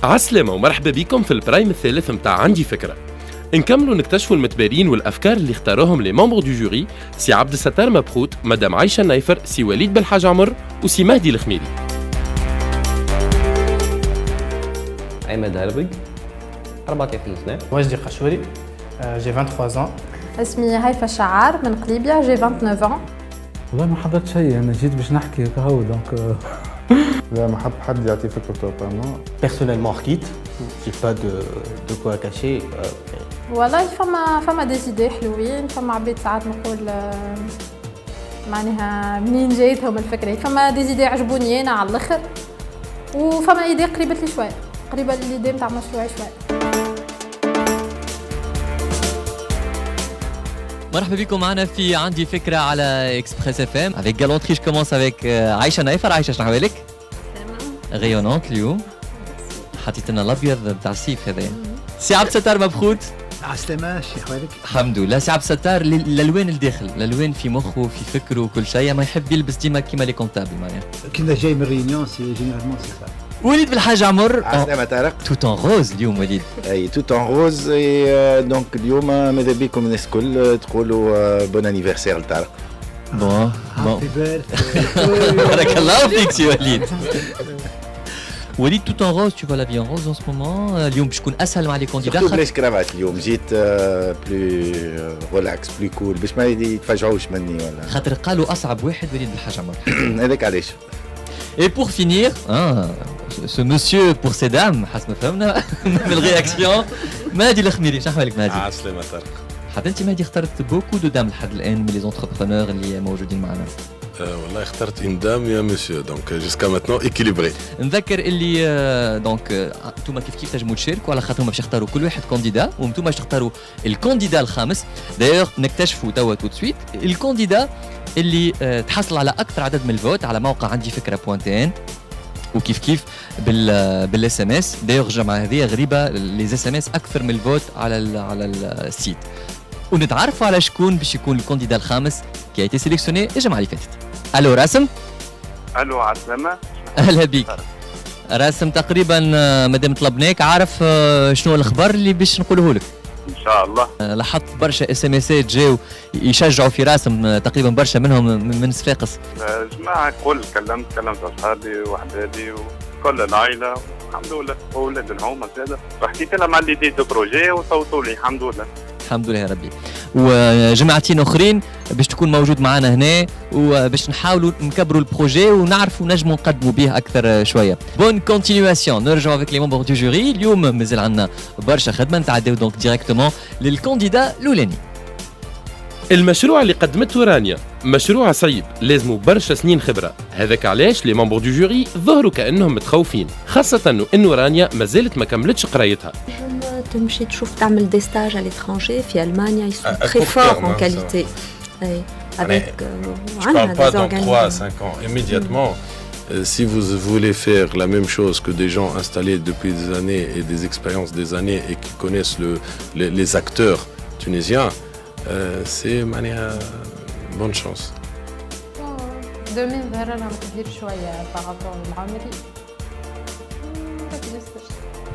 عسلامة ومرحبا بكم في البرايم الثالث متاع عندي فكرة. نكملوا نكتشفوا المتبارين والأفكار اللي اختاروهم لي ممبر دو جوري، سي عبد الستار مبخوت، مدام عايشة النايفر، سي وليد بالحاج عمر وسي مهدي الخميري. عماد هربج 34 سنة. وجدي قشوري جي 23 ans. اسمي هيفا شعار من قليبية جي 29 ans. والله ما حضرت شيء، انا جيت باش نحكي كهو دونك لا ما حب حد يعطي فكرته vraiment. Personnellement حكيت j'ai pas de quoi cacher. والله فما دي زيدي حلوين، فما عبيد ساعات نقول معناها منين جايتهم الفكرة، فما دي زيدي عجبوني أنا على الآخر، وفما ايدي قريبة لي شوية، قريبة للإيدي متاع مشروعي شوية. مرحبا بكم معنا في عندي فكرة على اكسبريس اف ام avec Galanterie. Je commence avec عايشة نايفر. عايشة شنو أحوالك؟ غيونونت اليوم، حطيت لنا الأبيض بتاع الصيف هذا. سي عبد الستار مبخوت. عسلامة شي أحوالك؟ الحمد لله. سي عبد الستار الألوان الداخل، الألوان في مخه في فكره وكل شيء، ما يحب يلبس ديما كيما لي كونتابل معناها. كنا جاي من ريونيون سي جينيرالمون سي سا. وليد بالحاج عمر. عسلامة طارق. توت ان روز اليوم وليد. اي توت ان روز. دونك اليوم ماذا بيكم الناس الكل تقولوا بون انيفرسير لطارق. بون هابي بيرث. بارك الله فيك سي وليد. وليد توت ان روز، tu vois la vie en rose en ce moment. اليوم باش تكون اسهل مع لي كونديدا. سورتو بلاش كرافات اليوم، جيت بلو ريلاكس بلو كول باش ما يتفاجعوش مني ولا. خاطر قالوا اصعب واحد وليد بالحاج عمر. هذاك علاش. Et pour finir, ce monsieur pour ces dames, حسب ما فهمنا من الرياكسيون، مهدي الخميري. شنو أحوالك مهدي؟ عسلامة طارق. حتى أنت مهدي اخترت بوكو دو دام لحد الآن من لي زونتربرونور اللي موجودين معنا. والله اخترت اون دام يا مسيو، دونك جوسكا ماتنون ايكيليبري. نذكر اللي دونك انتوما كيف تنجموا تشاركوا، على خاطر هما باش يختاروا كل واحد كانديدا، وانتوما باش تختاروا الكانديدا الخامس. دايوغ نكتشفوا توا تو سويت الكانديدا اللي تحصل على اكثر عدد من الفوت على موقع عندي فكره بوانتين، وكيف كيف بالاس ام اس. دايوغ الجمعه هذه غريبه، لي اس ام اس اكثر من الفوت على السيت، ونتعرفوا على شكون باش يكون الكانديدا الخامس كي ايتي سيليكسيوني الجمعه اللي فاتت. الو راسم. الو عسلامة. اهلا بيك راسم. تقريبا مادام طلبناك عارف شنو الاخبار اللي باش نقوله لك ان شاء الله. لاحظت برشا اس ام اسات جاو يشجعوا في راسم، تقريبا برشا منهم من صفاقس. جماعة الكل كلمت اصحابي وحدادي وكل العائلة الحمد لله، واولاد العومة زاده، وحكيت لهم على ليدي دو بروجي وصوتوا لي الحمد لله. الحمد لله يا ربي. وجماعتين اخرين باش تكون موجود معنا هنا، وباش نحاولوا نكبروا البروجي ونعرفوا نجموا نقدموا به اكثر شويه. بون كونتينياسيون. نرجعوا افيك لي ممبر دو جوري. اليوم مازال عندنا برشا خدمه، نتعداو دونك ديريكتومون للكانديدا الاولاني. المشروع اللي قدمته رانيا مشروع صعيب، لازمه برشا سنين خبرة. هذاك علاش لي ممبر دو جوري ظهروا كأنهم متخوفين، خاصة إنه رانيا مازالت ما كملتش قرايتها. تمشي تشوف تعمل دي ستاج على l'étranger في ألمانيا، ils sont très forts en qualité. Avec je parle pas dans 3 à 5 ans immédiatement. Si vous voulez faire la même chose que des gens installés depuis des années et des expériences des années et qui connaissent les acteurs tunisiens, c'est bonne chance. 2000 ظهر لنا كبير شوية بارابور للعمري.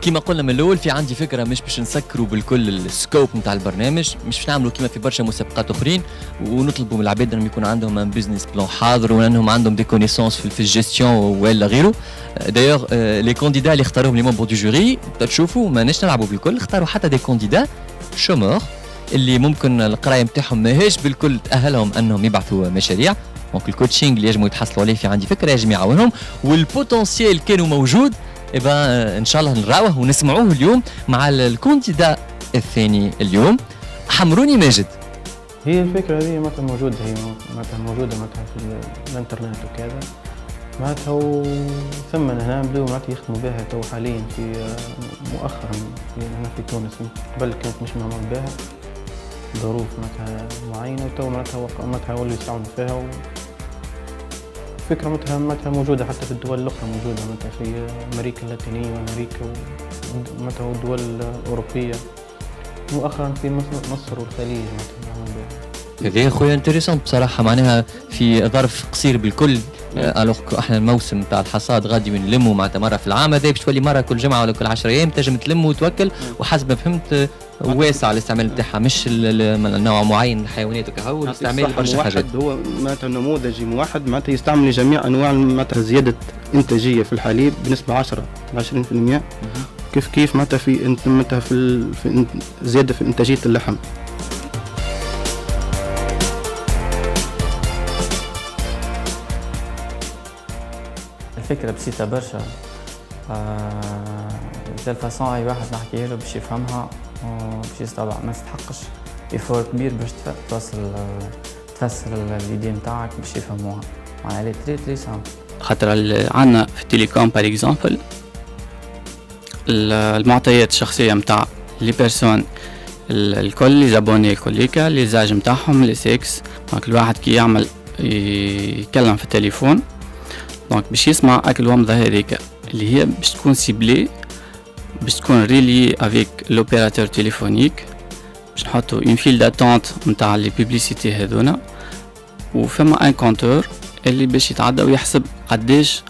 كما قلنا من الاول، في عندي فكره مش باش نسكروا بالكل السكوب نتاع البرنامج، مش باش نعملوا كما في برشا مسابقات اخرين ونطلبوا من العباد انهم يكون عندهم ان بزنس بلان حاضر وانهم عندهم دي كونيسونس في الجيستيون ولا غيره. دايوغ لي كانديدا اللي اختاروهم لي ممبر دو جوري تشوفوا ماناش نلعبوا بالكل، اختاروا حتى دي كانديدا شومور اللي ممكن القرايه نتاعهم ماهيش بالكل تاهلهم انهم يبعثوا مشاريع. دونك الكوتشينغ اللي يجموا يتحصلوا عليه في عندي فكره يجم يعاونهم، والبوتنسيال كانوا موجود. ان شاء الله نراوه ونسمعوه اليوم مع الكانديدا الثاني اليوم، حمروني ماجد. هي الفكرة هذه معناتها موجودة، هي معناتها موجودة معناتها في الانترنت وكذا معناتها، ثم هنا بدأوا معناتها يخدموا بها تو حاليا في مؤخرا هنا في تونس. قبل كانت مش معمول بها ظروف معناتها معينة، وتو معناتها ولوا يساعدوا فيها. فكرة معناتها موجودة حتى في الدول الأخرى، موجودة معناتها في أمريكا اللاتينية وأمريكا معناتها والدول الأوروبية، مؤخرا في مصر والخليج معناتها معمول بها. هذه خويا انتريسون بصراحه، معناها في ظرف قصير بالكل. الوغ احنا الموسم تاع الحصاد غادي نلموا معناتها مره في العام، هذا باش تولي مره كل جمعه ولا كل 10 ايام تنجم تلم وتوكل، وحسب ما فهمت واسع الاستعمال نتاعها، مش نوع معين من الحيوانات وكهو، الاستعمال برشا حاجات. هو معناتها نموذج موحد معناتها يستعمل لجميع انواع معناتها زياده انتاجيه في الحليب بنسبه 10 ل 20%. كيف معناتها في زياده في انتاجيه اللحم. الفكرة بسيطة برشا. بتال فاسون أي واحد نحكي له باش يفهمها وباش يستوعب، ما يستحقش إيفور كبير باش تفسر الإيدي نتاعك باش يفهموها. معناها لي تري سامبل. خاطر عندنا في التليكوم باغ اكزومبل المعطيات الشخصية نتاع لي بيرسون الكل، لي زابوني الكليكا، لي زاج نتاعهم، لي سيكس. دونك الواحد كي يعمل يتكلم في التليفون دونك باش يسمع الومضة هذيك اللي هي باش تكون سيبلي، باش تكون ريلي افيك لوبيراتور تليفونيك، باش نحطو اون فيل داتونت نتاع لي بوبليسيتي هذونا، وفما ان كونتور اللي باش يتعدى ويحسب قداش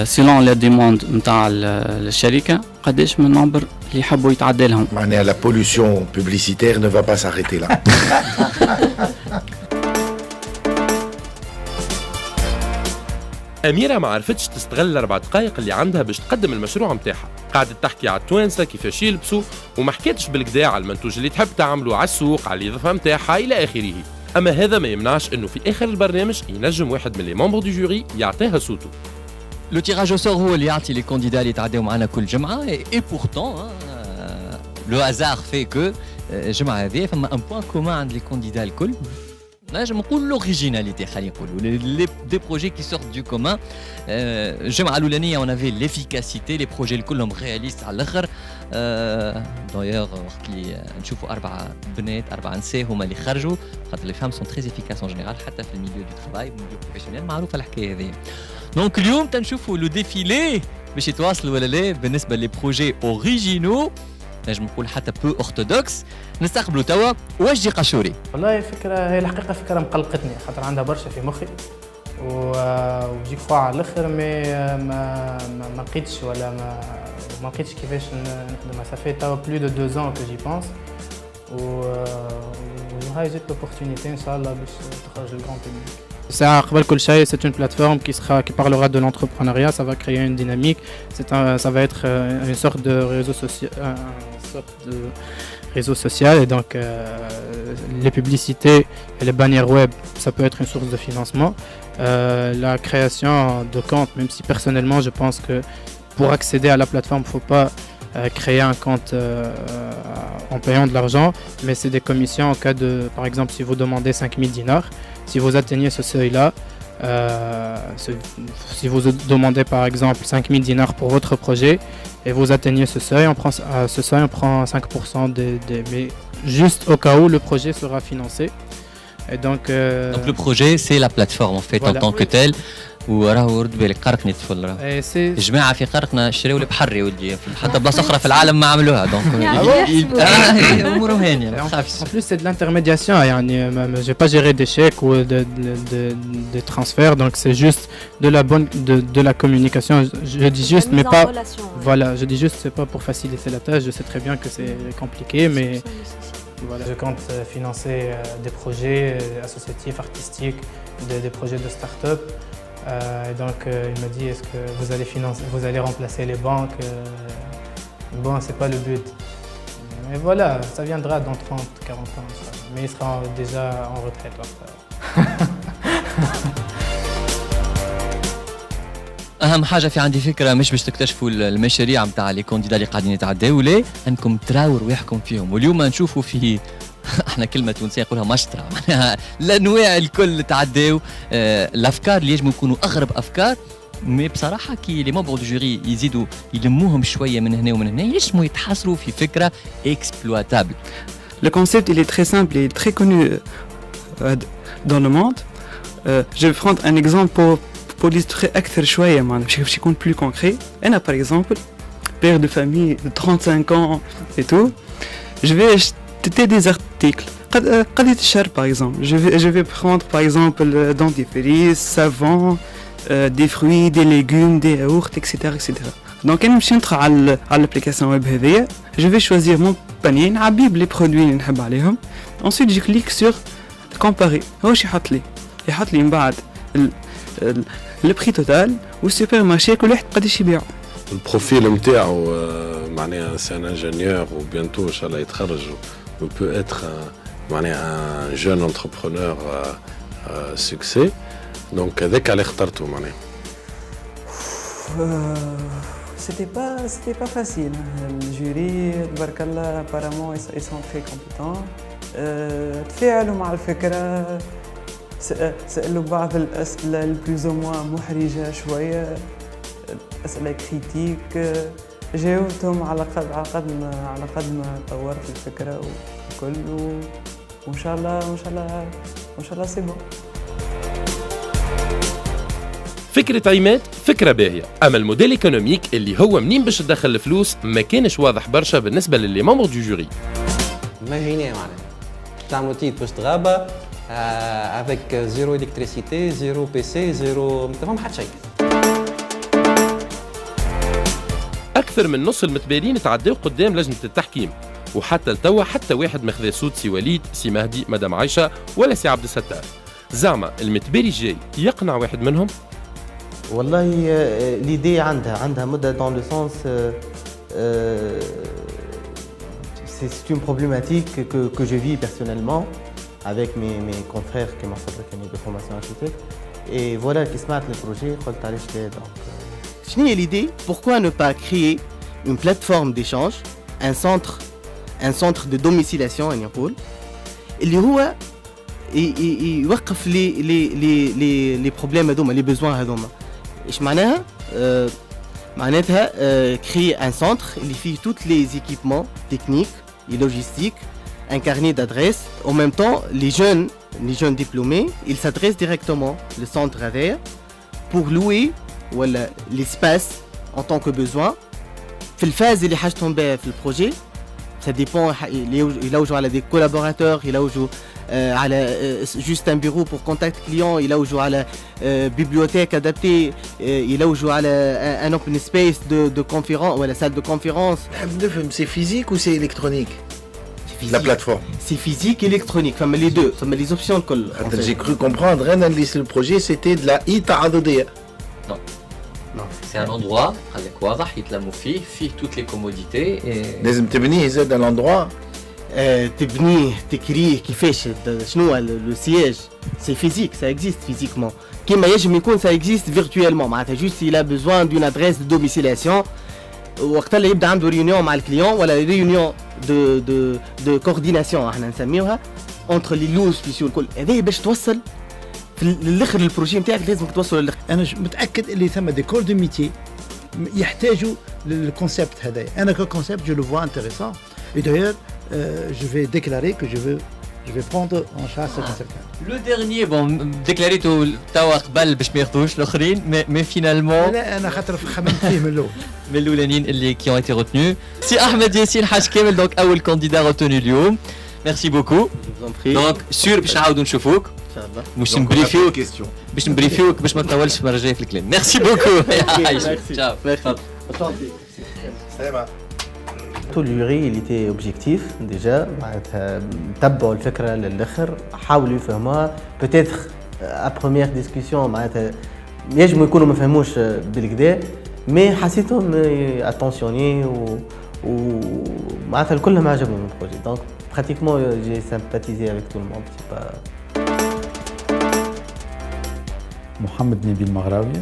سيلون لا ديموند نتاع الشركة قداش من النمبر اللي يحبوا يتعدى لهم. معناها لا بوليسيون بوبليسيتير ne va pas s'arrêter là. أميرة ما عرفتش تستغل 4 دقايق اللي عندها باش تقدم المشروع متاعها، قاعدة تحكي على التوانسة كيفاش يلبسوا، وما حكيتش بالكدا على المنتوج اللي تحب تعمله على السوق، على الإضافة متاعها إلى آخره. أما هذا ما يمنعش إنه في آخر البرنامج ينجم واحد من لي ممبر دو جوري يعطيها صوته. لو تيراج او سور هو اللي يعطي لي كونديدا اللي يتعداو معنا كل جمعة، اي بورتون لو هازار في كو الجمعة هذه فما ان بوان كومان عند لي كونديدا الكل. نجم نقول لوريجيناليتي، خلينا نقولوا لي دي بروجي كي سورت دو كومان. الجمعه الاولانيه اون افي ليفيكاسيتي، لي بروجي الكلهم رياليست على الاخر. دايوغ وقت اللي نشوفوا 4 بنات 4 نساء هما اللي خرجوا، خاطر لي فام سون تري افيكاس اون جينيرال حتى في الميليو دو ترافاي، الميليو بروفيسيونيل معروفه الحكايه هذه. دونك اليوم تنشوفوا لو ديفيلي باش يتواصلوا ولا لا بالنسبه لي بروجي اوريجينو، نجم نقول حتى بو اورثودوكس. نستقبلوا توا وجدي قشوري. والله فكرة، هي الحقيقة فكرة مقلقتني خاطر عندها برشا في مخي وبجيك فوا على الاخر، ما لقيتش ولا ما لقيتش كيفاش نخدمها. صافي توا بلو دو 2 ans que j'y pense وهاي جات l'opportunité ان شاء الله باش تخرج للغران بوبليك. Ça, c'est une plateforme qui parlera de l'entrepreneuriat, ça va créer une dynamique, ça va être une sorte de réseau social et donc les publicités et les bannières web, ça peut être une source de financement. La création de comptes, même si personnellement je pense que pour accéder à la plateforme, il ne faut pas créer un compte en payant de l'argent, mais c'est des commissions en cas de, par exemple, si vous demandez 5000 dinars, si vous atteignez ce seuil-là, si vous demandez par exemple 5000 dinars pour votre projet et vous atteignez ce seuil, on prend 5% mais juste au cas où le projet sera financé. Et donc le projet, c'est la plateforme en fait, voilà, en tant que telle. وراهو رد بالك قرقني الطفل راه الجماعه في قرقنا شراو البحر يا ولدي، حتى بلاصه اخرى في العالم ما عملوها. دونك اموره هانيه ما تخافش. En plus c'est de l'intermédiation, يعني j'ai pas géré des chèques ou des transferts, donc c'est juste de la communication. Je dis juste mais pas voilà, je dis juste c'est pas pour faciliter la tâche, je sais très bien que c'est compliqué mais voilà, je compte financer des projets associatifs, artistiques, des projets de start-up. Et donc il m'a dit est-ce que vous allez remplacer les banques, bon c'est pas le but, mais voilà ça viendra dans 30-40 ans mais il sera déjà en retraite. اهم حاجه في عندي فكره، مش باش تكتشفوا المشاريع نتاع لي كونديدا اللي قاعدين يتعداو، لا انكم تراو رواحكم فيهم. واليوم نشوفوا فيه احنا كلمه تونسيه نقولها مشطره، معناها الانواع الكل تعداو، الافكار اللي يجموا يكونوا اغرب افكار، مي بصراحه كي لي ممبر دو جوري يزيدوا يلموهم شويه من هنا ومن هنا يجموا يتحصروا في فكره اكسبلواتابل. Le concept il est très simple et très connu dans le monde. Je vais prendre un exemple pour illustrer أكثر شويه معناها باش يكون plus concret. أنا par exemple père de famille de 35 ans et tout, je vais acheter des articles قضية الشرب par exemple. Je vais prendre par exemple le dentifrice, savon, des fruits, des légumes, des yaourts, etc. etc. Donc أنا باش ندخل على l'application web هذيا. Je vais choisir mon panier, نعبي les produits اللي نحب عليهم. Ensuite je clique sur comparer. هو واش يحط لي من بعد le prix total والسوبر مارشي كل واحد قداش يبيعو. البروفيل نتاعو معناها سي ان انجينيور وبيانتو ان شاء الله يتخرج و peut être معناها un jeune entrepreneur succès. Donc هذاك اللي اخترته معناها. C'était pas facile. Le jury, تبارك الله, apparemment ils sont très compétents. تفاعلوا مع الفكرة, سألوا بعض الأسئلة البلوز او موان محرجة شوية, أسئلة كريتيك, جاوبتهم على قد ما طورت الفكرة وكل, وإن شاء الله سي بون. فكرة عماد فكرة باهية، أما الموديل ايكونوميك اللي هو منين باش تدخل الفلوس ما كانش واضح برشا بالنسبة للي ممبر دو جوري. ما هيني معناها تعملوا تيت باش تغابة avec zéro électricité, zéro PC, zéro ما تفهم حتى شيء. أكثر من نص المتبارين تعداو قدام لجنة التحكيم، وحتى لتوا حتى واحد ماخذ صوت سي وليد، سي مهدي، مدام عايشة ولا سي عبد الستار. زعما المتباري الجاي يقنع واحد منهم؟ والله l'idée عندها مدة dans le sens c'est une problématique que je vis personnellement avec mes confrères qui m'ont fait de formation architecte et voilà qui سمعت le projet قلت علاش لا. donc شنو هي l'idée, pourquoi ne pas créer une plateforme d'échange, un centre de domiciliation نقول اللي هو يوقف les problèmes هذوما les besoins هذوما. ايش معناها؟ معناتها créer un centre اللي فيه tous les équipements techniques et logistiques, un carnet d'adresses. En même temps, les jeunes diplômés, ils s'adressent directement le centre AVER pour louer l'espace en tant que besoin. في الفاز اللي حاجتهم بها في البروجي, ça dépend, يلوجوا على des collaborateurs, يلوجوا على juste un bureau pour contact client, يلوجوا على bibliothèque adaptée, يلوجوا على un open space de conférence ولا salle de conférence. C'est physique ou c'est électronique? La plateforme. C'est physique et électronique, enfin les deux, enfin les options الكل. J'ai cru comprendre, le projet c'était de la تعاضدية. Non, c'est un endroit avec واضح يتلموا فيه toutes les commodités et لازم تبنيه زاد un endroit. تبنيه تكريه كيفاش شنو لو سياج سي فيزيك ça existe physiquement كيما يجب يكون ça existe virtuellement معناتها juste il a besoin d'une adresse de domiciliation وقت اللي يبدا عنده ريونيون مع الكليون ولا ريونيون دو كورديناسيون احنا نسميوها entre les لوز فيسيو الكل هذه باش توصل في الاخر البروجي نتاعك لازم توصل للاخر. انا متاكد اللي ثم دي كور دو ميتي يحتاجوا للكونسيبت هذايا. انا ككونسيبت جو لو فوا انتريسون et d'ailleurs je vais déclarer que je vais prendre en charge ce concept. Le dernier déclaré توا قبل باش ما ياخذوش الاخرين mais finalement لا انا خاطر خممت فيه من الاول. من الاولانيين اللي qui ont été retenus. سي احمد ياسين حاج كامل دونك اول كانديدا روتوني اليوم. ميرسي بوكو. دونك سور باش نعاودوا نشوفوك ان شاء الله. باش نبريفيوك باش ما نطولش المره الجايه في الكلام. ميرسي بوكو. تشاو. Tout le jury il était objectif déjà, تبعوا الفكرة للآخر, حاولوا يفهموها. peut-être à première discussion معناتها يجموا يكونوا ما فهموش بالكدا, mais حسيتهم attentionnés ومعناتها الكلهم عجبهم البروجي. donc pratiquement j'ai sympathisé avec tout le monde. c'est pas محمد نبيل مغراوي,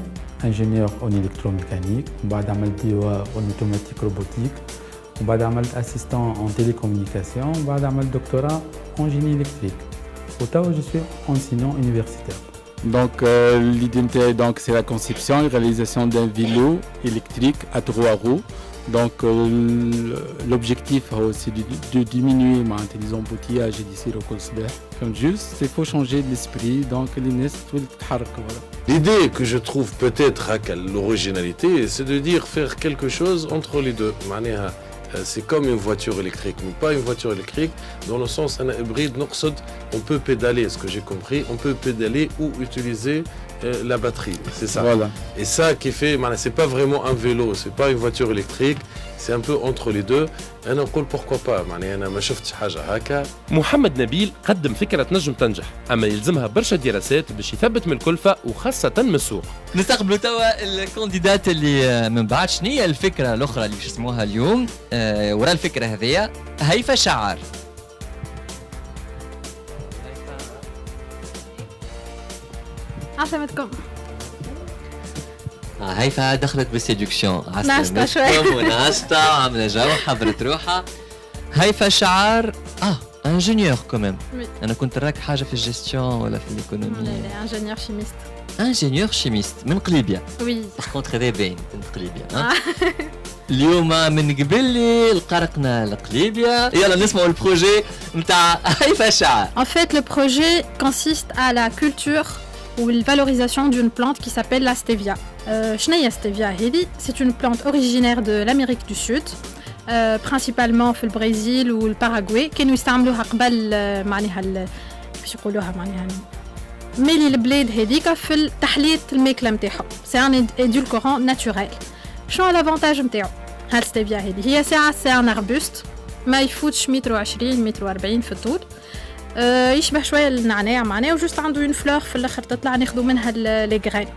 ingénieur en électromécanique, وبعد عملت ديوا en automatique robotique, وبعد عملت assistant en télécommunication, وبعد عملت دكتوراه en génie électrique. وتوا je suis enseignant universitaire. Donc l'idée donc c'est la conception et réalisation d'un vélo électrique à 3 roues. Donc l'objectif c'est de diminuer les embouteillages d'ici au Colsberg. Comme juste, il faut changer l'esprit, donc les nez voilà. L'idée que je trouve peut-être l'originalité, c'est de dire faire quelque chose entre les deux. c'est comme une voiture électrique, mais pas une voiture électrique dans le sens un hybride. On peut pédaler, ce que j'ai compris, on peut pédaler ou utiliser la batterie, c'est ça. Voilà. Et ça qui fait, c'est pas vraiment un vélo, c'est pas une voiture électrique, c'est un peu entre les deux. أنا نقول pourquoi pas, أنا ما شفتش حاجة هكا. محمد نبيل قدم فكرة نجم تنجح، أما يلزمها برشا دراسات باش يثبت من الكلفة وخاصة من السوق. نستقبلوا توا الكانديدات اللي من بعد. شنو هي الفكرة الأخرى اللي باش نسموها اليوم وراء الفكرة هذيا؟ هيفا شعار. عسلامتكم. هيفا دخلت بالسيدكسيون. ناشطة شوي. وناشطة وعاملة جو حضرت روحها. هيفا شعار انجينيور كوميم. أنا كنت راك حاجة في الجيستيون ولا في الإيكونومي. لا انجينيور شيميست. انجينيور شيميست من قليبيا. وي. كنت هذا باين من قليبيا. اليوم من قبل لي القرقنا لقليبيا. يلا نسمعوا البروجي نتاع هيفا شعار. En fait, le projet consiste à la culture ou la valorisation d'une plante qui s'appelle la stevia. شنيا stevia هذه؟ C'est une plante originaire de l'Amérique du Sud, principalement في البرازيل والباراغواي. كانوا يستعملوها قبل معناها باش يقولوها معناها ملي البلاد هذيك في تحلية الماكلة نتاعهم. سي ان ادولكورون ناتوريل. شنو الافونتاج نتاعو؟ هالستيفيا هذه هي سي ان اربوست ما يفوتش 120 140 في الطول. يشبه شويه النعناع معناه وجوست عنده اون فلور في الاخر تطلع ناخذوا منها لي غرين.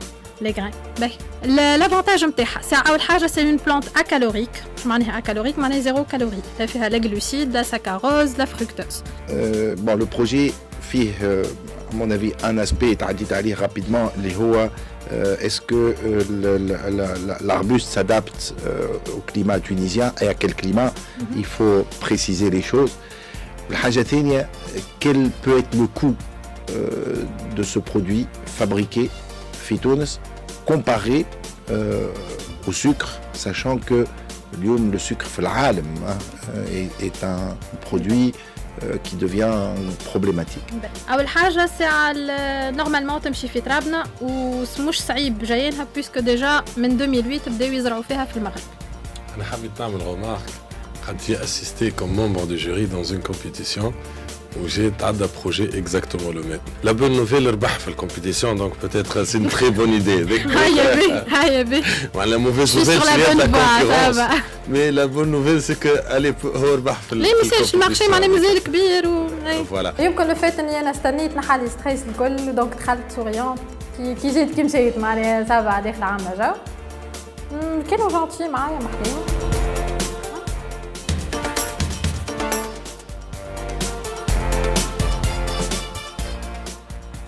باهي الافونتاج نتاعها سي اول حاجه سي اون بلانت اكالوريك. معناها اكالوريك معناها زيرو كالوري. لا فيها لا جلوسيد لا ساكاروز لا فركتوز. Bon, le projet فيه à mon avis un aspect تعديت عليه rapidement اللي هو est-ce que l'arbuste s'adapte au climat tunisien et à quel climat? Il faut préciser les choses. الحاجة الثانية, quel peut être le coût de ce produit fabriqué في تونس comparé au sucre, sachant que اليوم le sucre في العالم est un produit qui devient problématique. أول حاجة ساعة نورمالمون تمشي في ترابنا ومش صعيب جايينها بيسكو ديجا من 2008 بداو يزرعوا فيها في المغرب. أنا حبيت نعمل remarque. J'ai assisté comme membre du jury dans une compétition où j'ai un projet exactement le même. La bonne nouvelle, ربح في compétition, donc peut-être c'est une très bonne idée. La mauvaise nouvelle, c'est la concurrence. Mais la bonne nouvelle, c'est que هو ربح في compétition. ليه مش المارشي معناه مازال كبير Voilà. يمكن لو فات اني انا استنيت نحل ستريس الكل دونك دخلت سوريون كي جيت كي مشيت معناها سافا داخله عامله جو. كانوا جونتي معايا محكيين.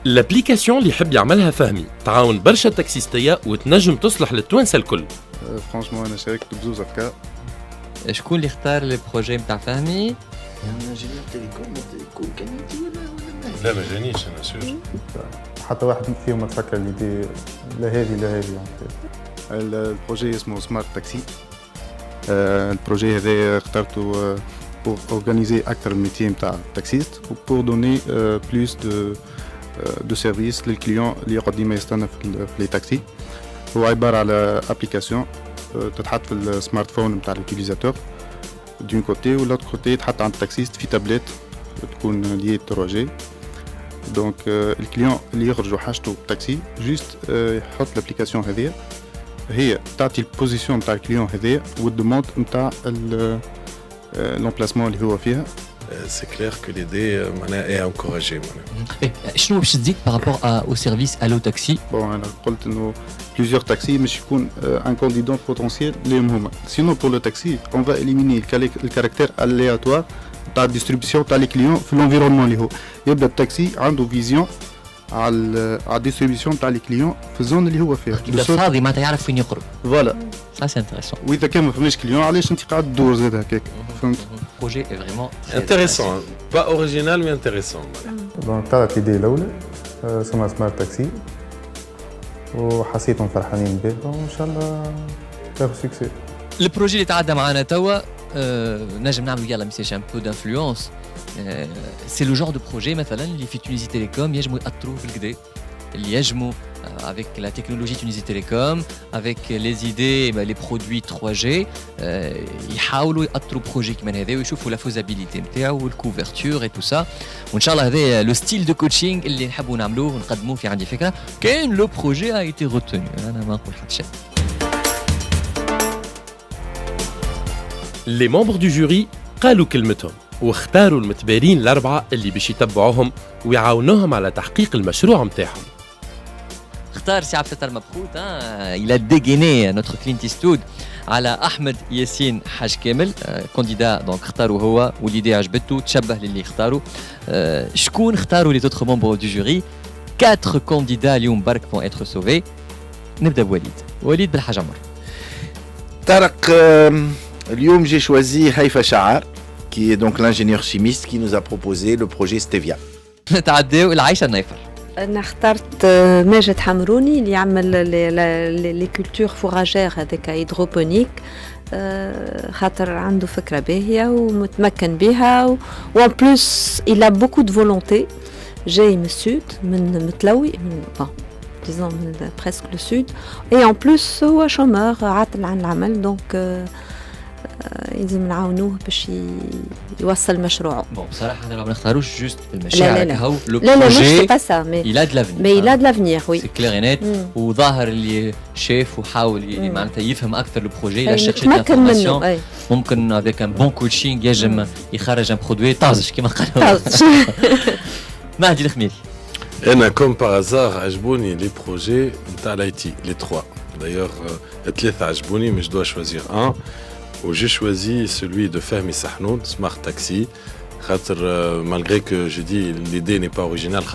الابليكاسيون اللي يحب يعملها فهمي تعاون برشا تاكسيستية وتنجم تصلح للتوانسة الكل. فرانشمون انا شاركت بزوز افكار. شكون اللي اختار البروجي نتاع فهمي؟ انجينيور تيليكوم كان يجي ولا لا ما جانيش انا سور. حتى واحد فيهم ما تفكر ليدي لا هذه لا هذه. البروجي اسمه سمارت تاكسي. البروجي هذا اخترته pour organiser أكثر من 200 تاع تاكسيست و pour donner plus de services للكليون اللي يقعد ديما يستنى في لي تاكسي. هو عبارة على ابليكاسيون تتحط في السمارت فون نتاع اليوتيليزاتور دون كوتي و لوتر كوتي تحط عند التاكسيست في تابلت تكون ليي 3G. دونك الكليون اللي يخرج حاجته تاكسي جوست يحط الابليكاسيون هذه هي تعطي البوزيسيون نتاع الكليون هذه والدوموند نتاع l'emplacement اللي هو فيها. C'est clair que l'idée est encouragée. شنو باش تزيد par rapport au service Allo Taxi? Bon, أنا قلت إنه plusieurs taxis مش يكون un candidat potentiel ليهم هما. Sinon pour le taxi, on va éliminer le caractère aléatoire تاع الديستريبيسيون تاع لي كليون في l'environnement اللي هو. يبدأ التاكسي عنده فيزيون على الديستريبيسيون تاع لي كليون في الزون اللي هو فيها. يبدا فاضي معناتها يعرف وين يخرج. فوالا. Ça c'est intéressant. وإذا كان ما فماش كليون علاش أنت قاعد تدور زاد هكاك. فهمت؟ Le projet est vraiment intéressant, pas original mais intéressant. دونك طلعت الإيدي الأولى اسمها سمارت تاكسي وحسيتهم فرحانين بها وإن شاء الله تاخذ سكسي. البروجي اللي تعدى معنا توا نجم نعمل يلا ميساج ان بو دانفلونس. سي لو جور دو بروجي مثلا اللي في تونيزي تيليكوم ينجموا يأثروا بالكدا اللي يجموا avec la technologie Tunisie Télécom, avec les idées, les produits 3G, يحاولوا يأطروا بروجي كمان هذا ويشوفوا la faisabilité نتاعو والكوفرتور et tout ça. وإن شاء الله هذا لو ستيل دو كوتشينغ اللي نحبوا نعملوه ونقدموه في عندي فكرة. كاين لو بروجي a été retenu. أنا ما نقول حتى شيء. Les membres du jury قالوا كلمتهم واختاروا المتبارين الأربعة اللي باش يتبعوهم ويعاونوهم على تحقيق المشروع متاعهم. اختار سي عبد الستار مبخوت il a dégainé notre Clint Eastwood على أحمد ياسين حاج كامل كانديدا دونك اختاروا هو والليدي عجبته تشبه للي اختاروا. شكون اختاروا les autres membres du jury؟ 4 candidats اليوم برك vont être sauvés. نبدا بوليد بالحاج عمر. طارق اليوم j'ai choisi Haïfa Shahar qui est donc l'ingénieur chimiste qui nous a proposé le projet Stevia. نتعداو لعايشة النايفر. أنا اخترت ماجد حمروني اللي يعمل لي كولتور فوراجير هذاك هيدروبونيك خاطر عنده فكرة باهية ومتمكن بها وان بلوس il a beaucoup de volonté. جاي من السود من متلوي من disons من presque le sud et en plus هو شومور عاطل عن العمل دونك لازم نعاونوه باش يوصل مشروعه. بون بصراحه انا ما نختاروش جوست المشاعر هاو لو لا بروجي مش با سا مي il a de l'avenir. مي il a de l'avenir وي سي كلير نت وظاهر اللي شاف وحاول معناتها يفهم اكثر البروجي لا شيرشي انفورماسيون ممكن افيك ان بون كوتشينغ ينجم يخرج ان برودوي طازج كما قالوا. مهدي الخميري. انا كوم باغ ازار عجبوني لي بروجي نتاع الايتي لي 3 دايوغ ثلاثه عجبوني مش دوا شوازير ان où j'ai choisi celui de Fahmi Sahnoun, Smart Taxi. Malgré que je dis l'idée n'est pas originale,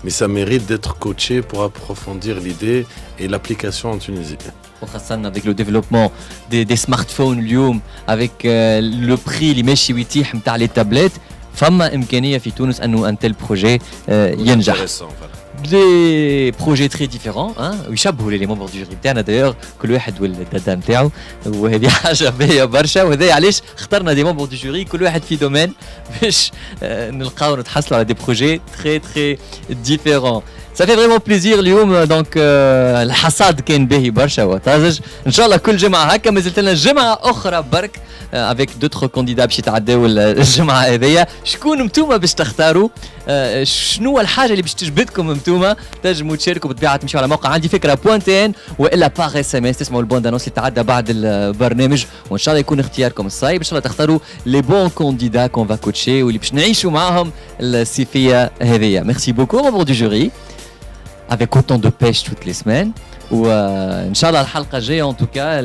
mais ça mérite d'être coaché pour approfondir l'idée et l'application en Tunisie. Avec le développement des smartphones, avec le prix اللي ماشي ويتيح نتاع les tablettes, فما إمكانية في تونس أنه un tel projet ينجح. Des projets très différents ويشبهوا les membres du jury تاعنا d'ailleurs كل واحد والدادا نتاعو وهذه حاجه باهيه برشا وهذا علاش اخترنا des membres du jury كل واحد في دومين باش نلقاو نتحصلوا على des projets très très différents. Ça fait vraiment plaisir اليوم دونك الحصاد كان باهي برشا وطازج. ان شاء الله كل جمعه هكا مازلت لنا جمعه اخرى برك avec d'autres candidats باش يتعداو الجمعه هذيا. شكون نتوما باش تختاروا؟ شنو الحاجه اللي باش تجبدكم نتوما؟ تنجموا تشاركوا بالطبيعه تمشيو على موقع عندي فكره بوانتين والا باغ اس ام اس تسمعوا البوند انونس اللي تعدى بعد البرنامج وان شاء الله يكون اختياركم الصايب. ان شاء الله تختاروا لي بون كانديدا كون فا كوتشي واللي باش نعيشوا معاهم الصيفيه هذيا. ميرسي بوكو membres du jury avec autant de pêche toutes les semaines. وان شاء الله الحلقه الجايه ان توكا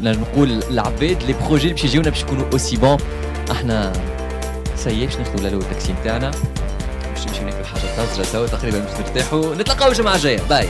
نقول العباد لي بروجي اللي باش يجيونا باش يكونوا اوسي بون. احنا سيي باش ناخذوا لالو التاكسي نتاعنا باش نمشيو ناكلوا حاجه طازجه توا تقريبا باش نرتاحوا. نتلاقاو الجمعه الجايه. باي.